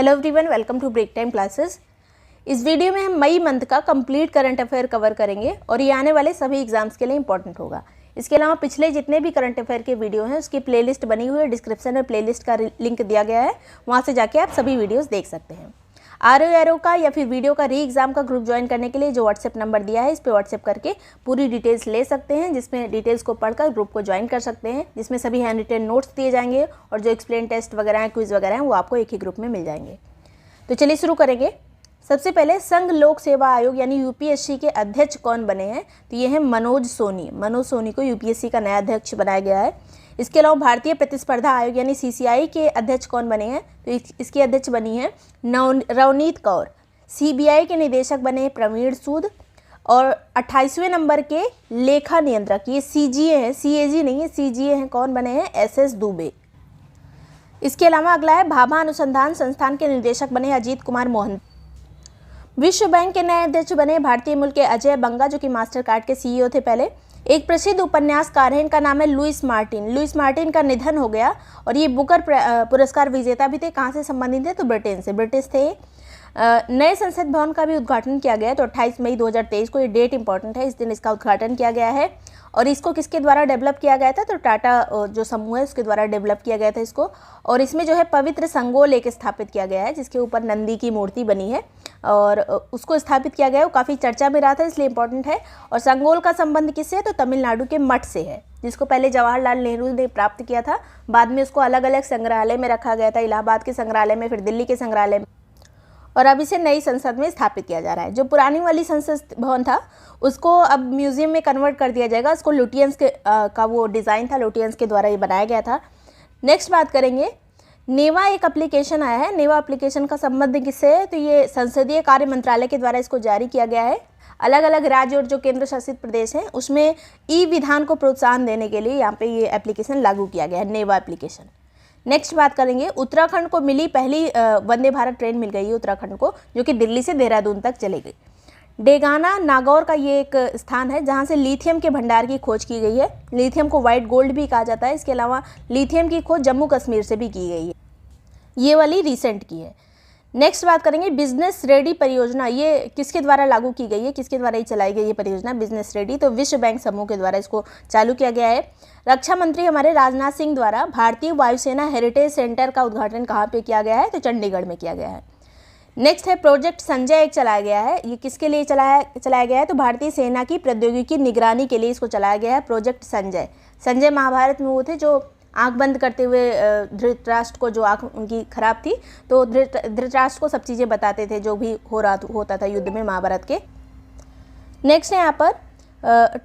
Hello everyone, welcome to break time classes. इस video में हम मई मंथ का कंप्लीट करंट अफेयर कवर करेंगे और ये आने वाले सभी एग्जाम्स के लिए इंपॉर्टेंट होगा। इसके अलावा पिछले जितने भी करंट अफेयर के वीडियो हैं उसकी प्लेलिस्ट बनी हुई है, डिस्क्रिप्शन में प्लेलिस्ट का लिंक दिया गया है, वहाँ से जाके आप सभी वीडियोज़ देख सकते हैं। आरओ का या फिर वीडियो का री एग्जाम का ग्रुप ज्वाइन करने के लिए जो व्हाट्सएप नंबर दिया है इस पर व्हाट्सएप करके पूरी डिटेल्स ले सकते हैं, जिसमें डिटेल्स को पढ़कर ग्रुप को ज्वाइन कर सकते हैं, जिसमें सभी हैंड रिटेन नोट्स दिए जाएंगे और जो एक्सप्लेन टेस्ट वगैरह हैं, क्विज वगैरह हैं, वो आपको एक ही ग्रुप में मिल जाएंगे। तो चलिए शुरू करेंगे। सबसे पहले संघ लोक सेवा आयोग यानी यूपीएससी के अध्यक्ष कौन बने हैं, तो ये हैं मनोज सोनी। मनोज सोनी को यूपीएससी का नया अध्यक्ष बनाया गया है। इसके अलावा भारतीय प्रतिस्पर्धा आयोग यानी सीसीआई के अध्यक्ष कौन बने हैं, तो इसकी अध्यक्ष बनी है रवनीत कौर। सीबीआई के निदेशक बने हैं प्रवीण सूद और 28वें नंबर के लेखा नियंत्रक, ये सीजीए हैं, सीएजी नहीं है, सीजीए हैं, कौन बने हैं, एसएस दुबे। इसके अलावा अगला है भाभा अनुसंधान संस्थान के निदेशक बने अजीत कुमार मोहन। विश्व बैंक के नए अध्यक्ष बने भारतीय मूल के अजय बंगा, जो कि मास्टर कार्ड के सीईओ थे पहले। एक प्रसिद्ध उपन्यासकार है, इनका नाम है लुइस मार्टिन। लुइस मार्टिन का निधन हो गया और ये बुकर पुरस्कार विजेता भी थे। कहाँ से संबंधित थे, तो ब्रिटेन से, ब्रिटिश थे। नए संसद भवन का भी उद्घाटन किया गया है, तो 28 मई 2023 को, ये डेट इंपॉर्टेंट है, इस दिन इसका उद्घाटन किया गया है। और इसको किसके द्वारा डेवलप किया गया था, तो टाटा जो समूह है उसके द्वारा डेवलप किया गया था इसको। और इसमें जो है पवित्र संगोल एक स्थापित किया गया है, जिसके ऊपर नंदी की मूर्ति बनी है और उसको स्थापित किया गया है। वो काफ़ी चर्चा में रहा था, इसलिए इंपॉर्टेंट है। और संगोल का संबंध किससे है, तो तमिलनाडु के मठ से है, जिसको पहले जवाहरलाल नेहरू ने प्राप्त किया था। बाद में उसको अलग अलग संग्रहालय में रखा गया था, इलाहाबाद के संग्रहालय में, फिर दिल्ली के संग्रहालय में, और अब इसे नई संसद में स्थापित किया जा रहा है। जो पुरानी वाली संसद भवन था उसको अब म्यूजियम में कन्वर्ट कर दिया जाएगा। उसको लुटियंस के का वो डिज़ाइन था, लुटियंस के द्वारा ये बनाया गया था। नेक्स्ट बात करेंगे, नेवा एक एप्लीकेशन आया है। नेवा एप्लीकेशन का संबंध किससे है, तो ये संसदीय कार्य मंत्रालय के द्वारा इसको जारी किया गया है। अलग अलग राज्य और जो केंद्र शासित प्रदेश हैं उसमें ई विधान को प्रोत्साहन देने के लिए यहाँ पे ये एप्लीकेशन लागू किया गया है, नेवा एप्लीकेशन। नेक्स्ट बात करेंगे, उत्तराखंड को मिली पहली वंदे भारत ट्रेन मिल गई है उत्तराखंड को, जो कि दिल्ली से देहरादून तक चलेगी। डेगाना नागौर का ये एक स्थान है जहाँ से लिथियम के भंडार की खोज की गई है। लिथियम को वाइट गोल्ड भी कहा जाता है। इसके अलावा लिथियम की खोज जम्मू कश्मीर से भी की गई है, ये वाली रिसेंट की है। नेक्स्ट बात करेंगे, बिजनेस रेडी परियोजना, ये किसके द्वारा लागू की गई है, किसके द्वारा ये चलाई गई ये परियोजना बिजनेस रेडी, तो विश्व बैंक समूह के द्वारा इसको चालू किया गया है। रक्षा मंत्री हमारे राजनाथ सिंह द्वारा भारतीय वायुसेना हेरिटेज सेंटर का उद्घाटन कहाँ पे किया गया है, तो चंडीगढ़ में किया गया है। नेक्स्ट है प्रोजेक्ट संजय, एक चलाया गया है। ये किसके लिए चलाया गया है, तो भारतीय सेना की प्रौद्योगिकी निगरानी के लिए इसको चलाया गया है, प्रोजेक्ट संजय। संजय महाभारत में वो थे जो आंख बंद करते हुए धृतराष्ट्र को, जो आंख उनकी खराब थी, तो धृतराष्ट्र को सब चीज़ें बताते थे जो भी होता था युद्ध में महाभारत के। नेक्स्ट है यहाँ पर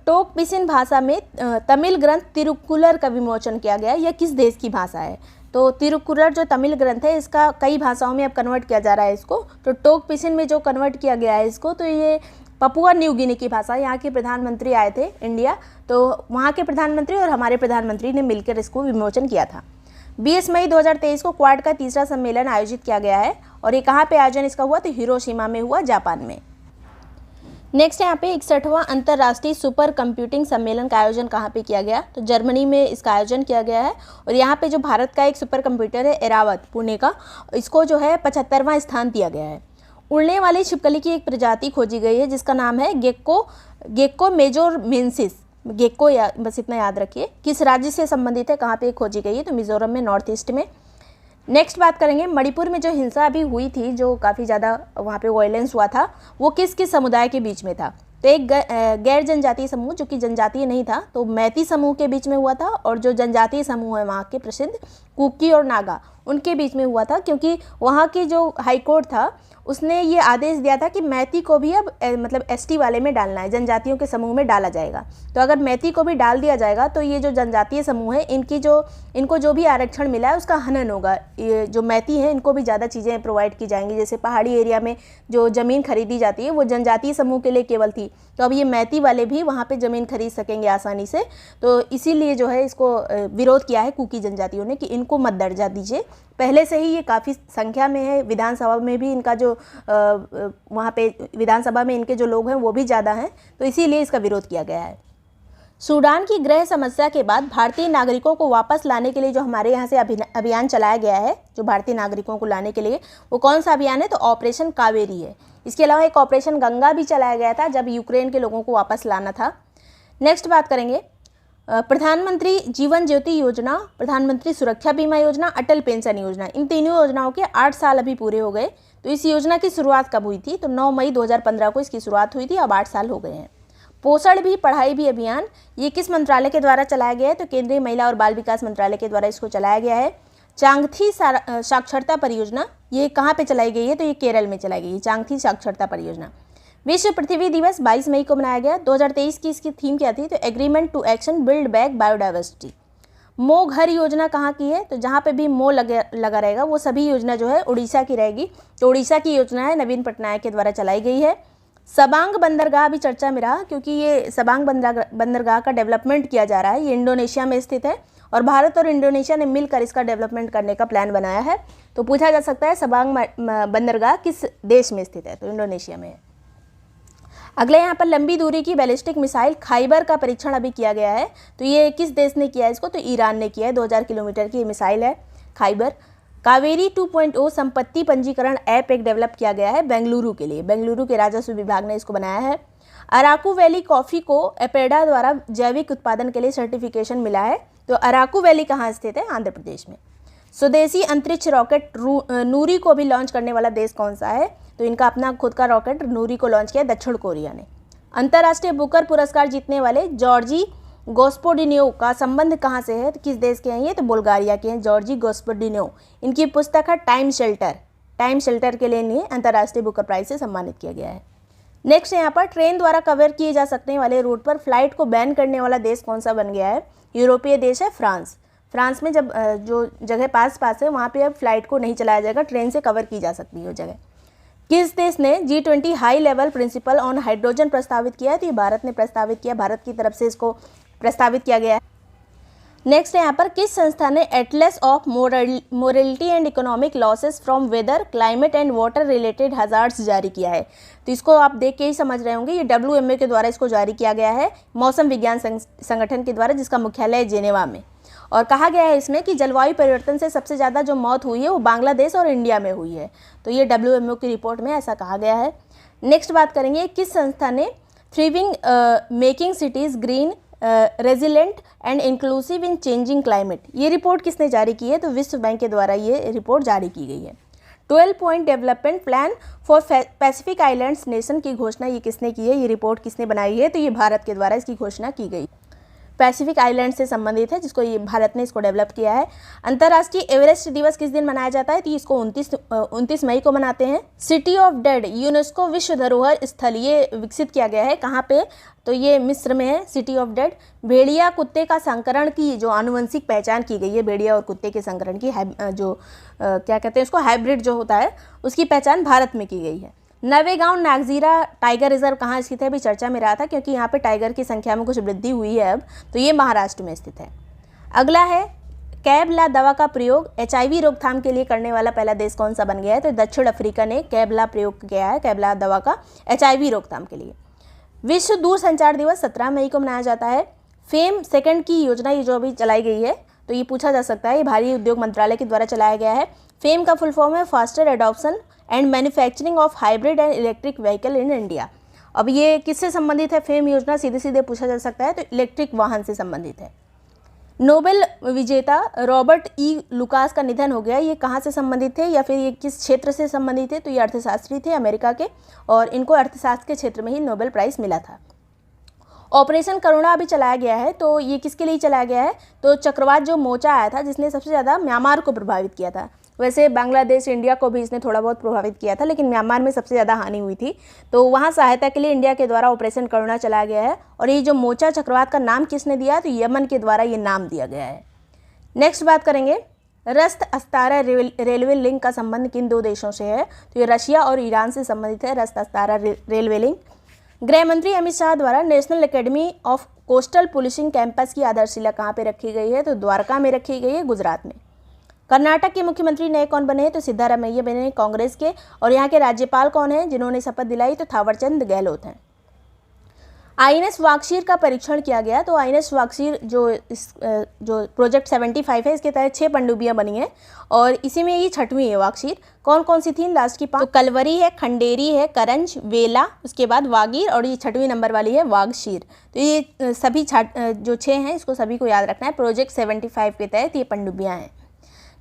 टोक पिसिन भाषा में तमिल ग्रंथ तिरुक्कुलर का विमोचन किया गया है। यह किस देश की भाषा है, तो तिरुक्कुलर जो तमिल ग्रंथ है इसका कई भाषाओं में अब कन्वर्ट किया जा रहा है इसको। तो टोक पिसिन में जो कन्वर्ट किया गया है इसको, तो ये पपुआ न्यू गिनी की भाषा। यहाँ के प्रधानमंत्री आए थे इंडिया, तो वहाँ के प्रधानमंत्री और हमारे प्रधानमंत्री ने मिलकर इसको विमोचन किया था। 20 मई 2023 को क्वाड का तीसरा सम्मेलन आयोजित किया गया है और ये कहाँ पे आयोजन इसका हुआ, तो हिरोशिमा में हुआ, जापान में। नेक्स्ट यहाँ पे 61वां अंतर्राष्ट्रीय सुपर कंप्यूटिंग सम्मेलन का आयोजन कहाँ पे किया गया, तो जर्मनी में इसका आयोजन किया गया है। और यहाँ पे जो भारत का एक सुपर कंप्यूटर है एरावत पुणे का, इसको जो है 75वां स्थान दिया गया है। उड़ने वाली छिपकली की एक प्रजाति खोजी गई है जिसका नाम है गेक्को मेजोरमेंसिस। गेक्को बस इतना याद रखिए। किस राज्य से संबंधित है, कहाँ पे खोजी गई है, तो मिजोरम में, नॉर्थ ईस्ट में। नेक्स्ट बात करेंगे, मणिपुर में जो हिंसा अभी हुई थी, जो काफ़ी ज़्यादा वहाँ पे वायलेंस हुआ था, वो किस किस समुदाय के बीच में था, तो एक गैर जनजातीय समूह जो कि जनजातीय नहीं था, तो मैती समूह के बीच में हुआ था। और जो जनजातीय समूह है वहाँ के प्रसिद्ध कुकी और नागा, उनके बीच में हुआ था, क्योंकि वहाँ की जो हाईकोर्ट था उसने ये आदेश दिया था कि मैती को भी अब मतलब एसटी वाले में डालना है, जनजातियों के समूह में डाला जाएगा। तो अगर मैती को भी डाल दिया जाएगा तो ये जो जनजातीय समूह है इनको जो भी आरक्षण मिला है उसका हनन होगा। ये जो मैती हैं इनको भी ज़्यादा चीज़ें प्रोवाइड की जाएंगी, जैसे पहाड़ी एरिया में जो ज़मीन खरीदी जाती है वो जनजातीय समूह के लिए केवल थी, तो अब ये मैती वाले भी वहाँ पर ज़मीन खरीद सकेंगे आसानी से। तो इसीलिए जो है इसको विरोध किया है कुकी जनजातियों ने कि इनको मत दर्जा दीजिए। पहले से ही ये काफ़ी संख्या में है, विधानसभा में भी इनका जो वहाँ पे विधानसभा में इनके जो लोग हैं वो भी ज़्यादा हैं, तो इसीलिए इसका विरोध किया गया है। सूडान की गृह समस्या के बाद भारतीय नागरिकों को वापस लाने के लिए जो हमारे यहाँ से अभियान चलाया गया है, जो भारतीय नागरिकों को लाने के लिए, वो कौन सा अभियान है? तो ऑपरेशन कावेरी है। इसके अलावा एक ऑपरेशन गंगा भी चलाया गया था जब यूक्रेन के लोगों को वापस लाना था। नेक्स्ट बात करेंगे प्रधानमंत्री जीवन ज्योति योजना, प्रधानमंत्री सुरक्षा बीमा योजना, अटल पेंशन योजना। इन तीनों योजनाओं के 8 साल अभी पूरे हो गए। तो इस योजना की शुरुआत कब हुई थी? तो 9 मई 2015 को इसकी शुरुआत हुई थी। अब 8 साल हो गए हैं। पोषण भी पढ़ाई भी अभियान, ये किस मंत्रालय के द्वारा चलाया गया है? तो केंद्रीय महिला और बाल विकास मंत्रालय के द्वारा इसको चलाया गया है। चांगथी साक्षरता परियोजना, ये कहाँ पे चलाई गई है? तो ये केरल में चलाई गई है, चांगथी साक्षरता परियोजना। विश्व पृथ्वी दिवस 22 मई को मनाया गया। 2023 की इसकी थीम क्या थी? तो agreement to action build back biodiversity. Mo Ghar योजना कहाँ की है? तो जहाँ पे भी मो लगा रहेगा वो सभी योजना जो है उड़ीसा की रहेगी। तो उड़ीसा की योजना है, नवीन पटनायक के द्वारा चलाई गई है। सबांग बंदरगाह भी चर्चा में रहा, क्योंकि ये सबांग बंदरगाह का डेवलपमेंट किया जा रहा है। ये इंडोनेशिया में स्थित है और भारत और इंडोनेशिया ने मिलकर इसका डेवलपमेंट करने का प्लान बनाया है। तो पूछा जा सकता है सबांग बंदरगाह किस देश में स्थित है? तो इंडोनेशिया में है। अगले यहाँ पर लंबी दूरी की बैलिस्टिक मिसाइल खाइबर का परीक्षण अभी किया गया है। तो ये किस देश ने किया है इसको? तो ईरान ने किया है। 2000 किलोमीटर की मिसाइल है खाइबर। कावेरी 2.0 संपत्ति पंजीकरण ऐप एक डेवलप किया गया है बेंगलुरु के लिए। बेंगलुरु के राजस्व विभाग ने इसको बनाया है। अराकू वैली कॉफ़ी को एपेडा द्वारा जैविक उत्पादन के लिए सर्टिफिकेशन मिला है। तो अराकू वैली कहाँ स्थित है? आंध्र प्रदेश में। स्वदेशी अंतरिक्ष रॉकेट नूरी को भी लॉन्च करने वाला देश कौन सा है? तो इनका अपना खुद का रॉकेट नूरी को लॉन्च किया दक्षिण कोरिया ने। अंतर्राष्ट्रीय बुकर पुरस्कार जीतने वाले जॉर्जी गोस्पोडिन्यो का संबंध कहाँ से है? तो किस देश के हैं ये? तो बुल्गारिया के हैं जॉर्जी गोस्पोडिन्यो। इनकी पुस्तक है टाइम शेल्टर। टाइम शेल्टर के लिए इन्हें अंतर्राष्ट्रीय बुकर प्राइज से सम्मानित किया गया है। नेक्स्ट यहाँ पर ट्रेन द्वारा कवर किए जा सकने वाले रूट पर फ्लाइट को बैन करने वाला देश कौन सा बन गया है? यूरोपीय देश है फ्रांस। फ्रांस में जब जो जगह पास है वहाँ पे अब फ्लाइट को नहीं चलाया जाएगा, ट्रेन से कवर की जा सकती है वो जगह। किस देश ने G20 high level principal on hydrogen प्रस्तावित किया है? तो ये भारत ने प्रस्तावित किया, भारत की तरफ से इसको प्रस्तावित किया गया है। नेक्स्ट है यहाँ पर किस संस्था ने atlas of mortality and economic losses from weather climate and water related hazards जारी किया है? तो इसको आप देख के ही समझ रहे होंगे, ये WMO के द्वारा इसको जारी किया गया है, मौसम विज्ञान संगठन के द्वारा, जिसका मुख्यालय है जेनेवा में। और कहा गया है इसमें कि जलवायु परिवर्तन से सबसे ज़्यादा जो मौत हुई है वो बांग्लादेश और इंडिया में हुई है। तो ये WMO की रिपोर्ट में ऐसा कहा गया है। नेक्स्ट बात करेंगे किस संस्था ने thriving making cities green resilient and inclusive in changing climate, ये रिपोर्ट किसने जारी की है? तो विश्व बैंक के द्वारा ये रिपोर्ट जारी की गई है। 12 point development plan for Pacific islands nation की घोषणा ये किसने की है? ये रिपोर्ट किसने बनाई है? तो ये भारत के द्वारा इसकी घोषणा की गई। पैसिफिक आइलैंड से संबंधित है, जिसको ये भारत ने इसको डेवलप किया है। अंतर्राष्ट्रीय एवरेस्ट दिवस किस दिन मनाया जाता है? तो इसको 29 मई को मनाते हैं। सिटी ऑफ डेड यूनेस्को विश्व धरोहर स्थल ये विकसित किया गया है, कहाँ पे? तो ये मिस्र में है, सिटी ऑफ डेड। भेड़िया कुत्ते का संकरण की जो आनुवंशिक पहचान की गई है, भेड़िया और कुत्ते के संकरण की क्या कहते हैं उसको, हाइब्रिड जो होता है, उसकी पहचान भारत में की गई है। नवेगांव नागजीरा टाइगर रिजर्व कहाँ स्थित है? भी चर्चा में रहा था, क्योंकि यहाँ पे टाइगर की संख्या में कुछ वृद्धि हुई है अब। तो ये महाराष्ट्र में स्थित है। अगला है कैबला दवा का प्रयोग HIV रोकथाम के लिए करने वाला पहला देश कौन सा बन गया है? तो दक्षिण अफ्रीका ने कैबला प्रयोग किया है, कैबला दवा का HIV रोकथाम के लिए। विश्व दूरसंचार दिवस 17 मई को मनाया जाता है। फेम सेकंड की योजना ये जो अभी चलाई गई है, तो ये पूछा जा सकता है, ये भारी उद्योग मंत्रालय के द्वारा चलाया गया है। फेम का फुल फॉर्म है faster adoption and manufacturing of hybrid and electric vehicle in India. अब ये किससे संबंधित है? फेम योजना सीधे सीधे पूछा जा सकता है, तो इलेक्ट्रिक वाहन से संबंधित है। नोबेल विजेता रॉबर्ट E. लुकास का निधन हो गया। ये कहाँ से संबंधित थे या फिर ये किस क्षेत्र से संबंधित थे? तो ये अर्थशास्त्री थे अमेरिका के, और इनको अर्थशास्त्र के क्षेत्र में ही नोबेल प्राइज़ मिला था। ऑपरेशन करुणा अभी चलाया गया है, तो ये किसके लिए चलाया गया है? तो चक्रवात जो मोचा आया था, जिसने सबसे ज़्यादा म्यांमार को प्रभावित किया था। वैसे बांग्लादेश इंडिया को भी इसने थोड़ा बहुत प्रभावित किया था, लेकिन म्यांमार में सबसे ज़्यादा हानि हुई थी। तो वहाँ सहायता के लिए इंडिया के द्वारा ऑपरेशन करुणा चलाया गया है। और ये जो मोचा चक्रवात का नाम किसने दिया? तो यमन के द्वारा ये नाम दिया गया है। नेक्स्ट बात करेंगे रस्त अस्तारा रेलवे लिंक का संबंध किन दो देशों से है? तो ये रशिया और ईरान से संबंधित है, रस्त अस्तारा रेलवे लिंक। गृह मंत्री अमित शाह द्वारा national academy of coastal policing campus की आधारशिला कहाँ पे रखी गई है? तो द्वारका में रखी गई है, गुजरात में। कर्नाटक के मुख्यमंत्री नए कौन बने? तो सिद्धारमैया बने कांग्रेस के। और यहाँ के राज्यपाल कौन हैं जिन्होंने शपथ दिलाई? तो थावरचंद गहलोत हैं। आईएनएस वागशीर का परीक्षण किया गया। तो आईएनएस वागशीर जो प्रोजेक्ट 75 है, इसके तहत 6 पनडुब्बियां बनी हैं और इसी में ये 6वीं है वागशीर। कौन कौन सी थी लास्ट की 5? तो कलवरी है, खंडेरी है, करंज, वेला, उसके बाद वागीर और ये 6वीं नंबर वाली है वागशीर। तो ये सभी जो 6 हैं इसको सभी को याद रखना है। प्रोजेक्ट 75 के तहत ये पनडुब्बियाँ हैं।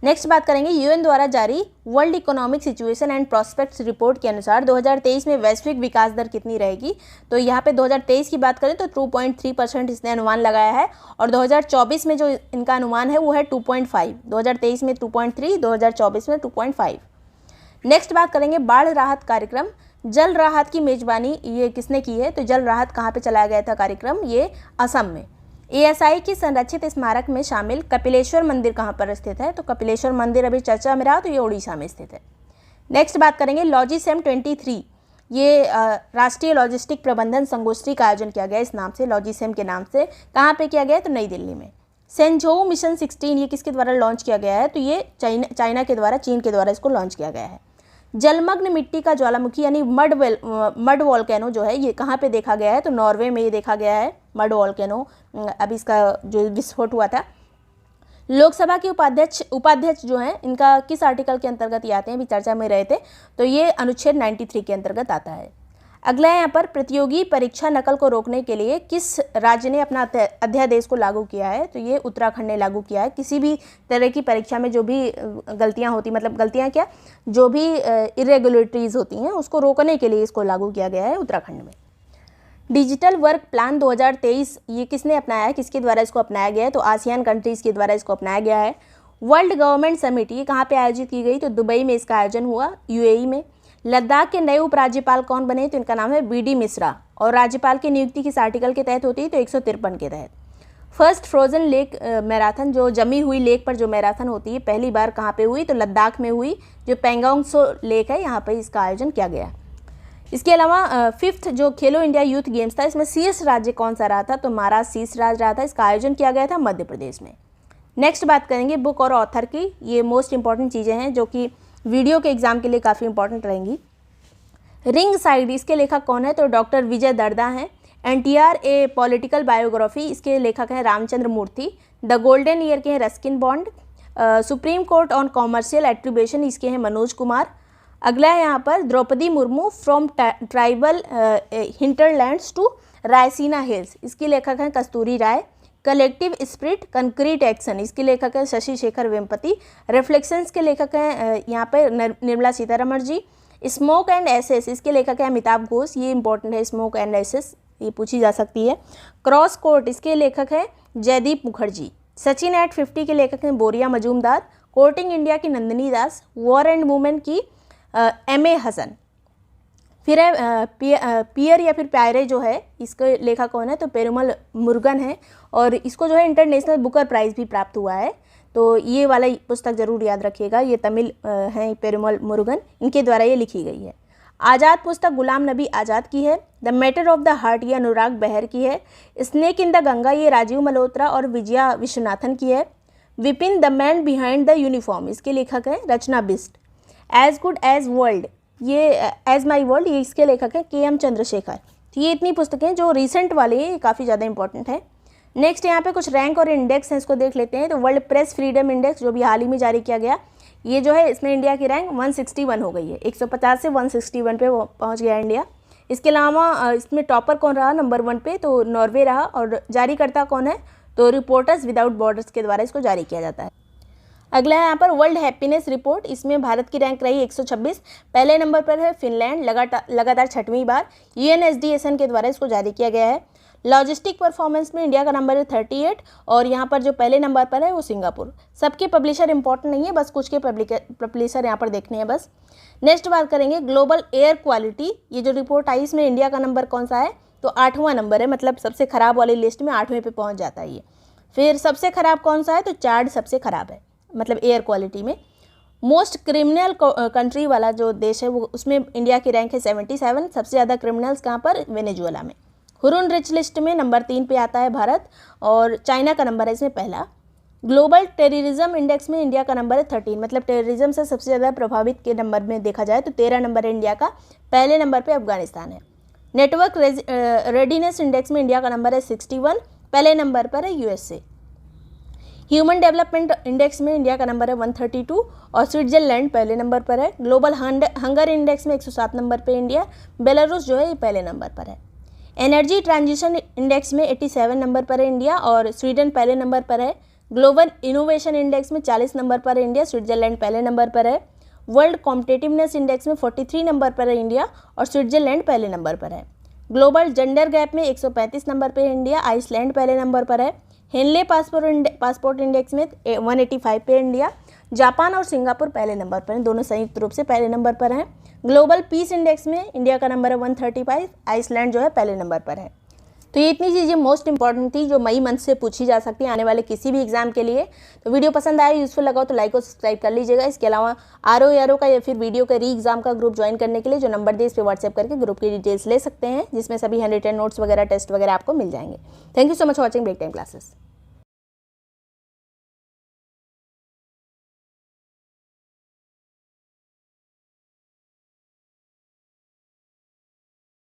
नेक्स्ट बात करेंगे यूएन द्वारा जारी world economic situation and prospects report के अनुसार 2023 में वैश्विक विकास दर कितनी रहेगी। तो यहाँ पे 2023 की बात करें तो 2.3% इसने अनुमान लगाया है और 2024 में जो इनका अनुमान है वो है 2.5। 2023 में 2.3, 2024 में 2.5। नेक्स्ट बात करेंगे बाढ़ राहत कार्यक्रम। जल राहत की मेजबानी ये किसने की है? तो जल राहत कहाँ पे चलाया गया था कार्यक्रम? ये असम में। एएसआई की संरक्षित स्मारक में शामिल कपिलेश्वर मंदिर कहाँ पर स्थित है? तो कपिलेश्वर मंदिर अभी चर्चा में रहा, तो ये उड़ीसा में स्थित है। नेक्स्ट बात करेंगे लॉजिसेम 23। ये राष्ट्रीय लॉजिस्टिक प्रबंधन संगोष्ठी का आयोजन किया गया इस नाम से, लॉजिसेम के नाम से। कहाँ पे किया गया? तो नई दिल्ली में। सेंझोउ मिशन 16 ये किसके द्वारा लॉन्च किया गया है? तो ये चाइना के द्वारा, चीन के द्वारा इसको लॉन्च किया गया है। जलमग्न मिट्टी का ज्वालामुखी यानी मड वॉल्केनो जो है ये कहाँ पे देखा गया है? तो नॉर्वे में ये देखा गया है मड वॉल्केनो। अभी इसका जो विस्फोट हुआ था। लोकसभा के उपाध्यक्ष जो हैं इनका किस आर्टिकल के अंतर्गत ये आते हैं? अभी चर्चा में रहे थे, तो ये अनुच्छेद 93 के अंतर्गत आता है। अगला है यहाँ पर प्रतियोगी परीक्षा नकल को रोकने के लिए किस राज्य ने अपना अध्यादेश को लागू किया है? तो ये उत्तराखंड ने लागू किया है। किसी भी तरह की परीक्षा में जो भी गलतियाँ होती, मतलब गलतियाँ क्या, जो भी इरेगुलरिटीज़ होती हैं उसको रोकने के लिए इसको लागू किया गया है उत्तराखंड में। डिजिटल वर्क प्लान 2023 ये किसने अपनाया है? किसके द्वारा इसको अपनाया गया है? तो आसियान कंट्रीज़ के द्वारा इसको अपनाया गया है। वर्ल्ड गवर्नमेंट समिट ये कहाँ पे आयोजित की गई? तो दुबई में इसका आयोजन हुआ, यूएई में। लद्दाख के नए उपराज्यपाल कौन बने? तो इनका नाम है बीडी मिश्रा। और राज्यपाल की नियुक्ति किस आर्टिकल के तहत होती है? तो 153 के तहत। फर्स्ट फ्रोजन लेक मैराथन, जो जमी हुई लेक पर जो मैराथन होती है, पहली बार कहाँ पे हुई? तो लद्दाख में हुई, जो पेंगोंग त्सो लेक है यहाँ पे इसका आयोजन किया गया। इसके अलावा 5th जो खेलो इंडिया यूथ गेम्स था, इसमें शीर्ष राज्य कौन सा रहा था? तो महाराष्ट्र शीर्ष राज्य रहा था। इसका आयोजन किया गया था मध्य प्रदेश में। नेक्स्ट बात करेंगे बुक और ऑथर की। ये मोस्ट इंपॉर्टेंट चीज़ें हैं जो कि वीडियो के एग्जाम के लिए काफ़ी इंपॉर्टेंट रहेंगी। रिंग साइड इसके लेखक कौन है? तो डॉक्टर विजय दर्दा हैं। एनटीआर ए पॉलिटिकल बायोग्राफी इसके लेखक हैं Ramchandra Murthy. The golden year के हैं Ruskin Bond. Supreme Court on commercial attribution इसके हैं मनोज कुमार। अगला है यहाँ पर Droupadi Murmu from tribal hinterlands to Raisina Hills, इसके लेखक हैं Kasturi Rai. Collective spirit concrete action इसके लेखक हैं शशि शेखर वेम्पति। रिफ्लेक्शंस के लेखक हैं यहाँ पर Nirmala Sitharaman ji. Smoke and assess इसके लेखक हैं अमिताभ घोष। ये इंपॉर्टेंट है, स्मोक एंड एसेस ये पूछी जा सकती है। क्रॉस कोर्ट इसके लेखक हैं जयदीप मुखर्जी। सचिन एट 50 के लेखक हैं बोरिया मजूमदार। कोर्टिंग इंडिया की नंदिनी दास। वॉर एंड वुमेन की एम.ए. हसन। फिर है पियर या फिर प्यारे जो है इसके लेखक कौन है? तो पेरुमल मुरुगन है और इसको जो है इंटरनेशनल बुकर प्राइज़ भी प्राप्त हुआ है। तो ये वाला पुस्तक जरूर याद रखिएगा, ये तमिल हैं पेरुमल मुरुगन, इनके द्वारा ये लिखी गई है। आज़ाद पुस्तक गुलाम नबी आज़ाद की है। The matter of the heart ये अनुराग बहर की है। स्नेक इन द गंगा ये राजीव मल्होत्रा और विजया विश्वनाथन की है। Vipin the man behind the uniform इसके लेखक हैं Rachna Bisht. As good as word ये एज माई वर्ल्ड ये इसके लेखक हैं के.एम. चंद्रशेखर। तो ये इतनी पुस्तकें जो रिसेंट वाली हैं, ये काफ़ी ज़्यादा इंपॉर्टेंट है। नेक्स्ट यहाँ पे कुछ रैंक और इंडेक्स हैं, इसको देख लेते हैं। तो वर्ल्ड प्रेस फ्रीडम इंडेक्स जो भी हाल ही में जारी किया गया, ये जो है इसमें इंडिया की रैंक 161 हो गई है। 150 से 161 पे पहुँच गया इंडिया। इसके अलावा इसमें टॉपर कौन रहा नंबर 1 पे? तो नॉर्वे रहा। और जारीकर्ता कौन है? तो रिपोर्टर्स विदाउट बॉर्डर्स के द्वारा इसको जारी किया जाता है। अगला है यहाँ पर वर्ल्ड हैप्पीनेस रिपोर्ट। इसमें भारत की रैंक रही 126। पहले नंबर पर है फिनलैंड, लगातार 6वीं बार UNSDSN के द्वारा इसको जारी किया गया है। लॉजिस्टिक परफॉर्मेंस में इंडिया का नंबर है 38 और यहाँ पर जो पहले नंबर पर है वो सिंगापुर। सबके पब्लिशर इंपॉर्टेंट नहीं है, बस कुछ के पब्लिशर यहाँ पर देखने हैं बस। नेक्स्ट बात करेंगे ग्लोबल एयर क्वालिटी। ये जो रिपोर्ट आई इसमें इंडिया का नंबर कौन सा है? तो 8वां नंबर है, मतलब सबसे खराब वाली लिस्ट में 8वें पे पहुँच जाता है ये। फिर सबसे खराब कौन सा है? तो चाड सबसे खराब है, मतलब एयर क्वालिटी में। मोस्ट क्रिमिनल कंट्री वाला जो देश है वो उसमें इंडिया की रैंक है 77। सबसे ज़्यादा क्रिमिनल्स कहाँ पर? वेनेजुएला में। हुरुन रिच लिस्ट में नंबर 3 पे आता है भारत और चाइना का नंबर है इसमें पहला। ग्लोबल टेररिज्म इंडेक्स में इंडिया का नंबर है 13, मतलब टेररिज्म से सबसे ज़्यादा प्रभावित के नंबर में देखा जाए तो 13 नंबर है इंडिया का। पहले नंबर पे अफगानिस्तान है। नेटवर्क रेडीनेस इंडेक्स में इंडिया का नंबर है 61, पहले नंबर पर है यूएसए। ह्यूमन डेवलपमेंट इंडेक्स में इंडिया का नंबर है 132 और स्विट्जरलैंड पहले नंबर पर है। ग्लोबल हंगर इंडेक्स में 107 नंबर पे इंडिया, बेलारूस जो है ये पहले नंबर पर है। एनर्जी ट्रांजिशन इंडेक्स में 87 नंबर पर है इंडिया और स्वीडन पहले नंबर पर है। ग्लोबल इनोवेशन इंडेक्स में 40 नंबर पर है इंडिया, स्विट्जरलैंड पहले नंबर पर है। वर्ल्ड कॉम्पिटिटिवनेस इंडेक्स में 43 नंबर पर है इंडिया और स्विट्जरलैंड पहले नंबर पर है। ग्लोबल जेंडर गैप में 135 नंबर पर है इंडिया, आइसलैंड पहले नंबर पर है। हेनले पासपोर्ट इंडेक्स में 185 पे इंडिया, जापान और सिंगापुर पहले नंबर पर हैं, दोनों संयुक्त रूप से पहले नंबर पर हैं। ग्लोबल पीस इंडेक्स में इंडिया का नंबर है 135, आइसलैंड जो है पहले नंबर पर है। तो ये इतनी चीज़ें मोस्ट इंपॉर्टेंट थी जो मई मंथ से पूछी जा सकती हैं आने वाले किसी भी एग्जाम के लिए। तो वीडियो पसंद आया, यूजफुल लगा तो लाइक और सब्सक्राइब कर लीजिएगा। इसके अलावा आरओ का या फिर वीडियो का री एग्जाम का ग्रुप ज्वाइन करने के लिए जो नंबर दे इस पर व्हाट्सएप करके ग्रुप की डिटेल्स ले सकते हैं, जिसमें सभी हैंड रिटन नोट्स वगैरह टेस्ट वगैरह आपको मिल जाएंगे। Thank you so much for watching break time classes.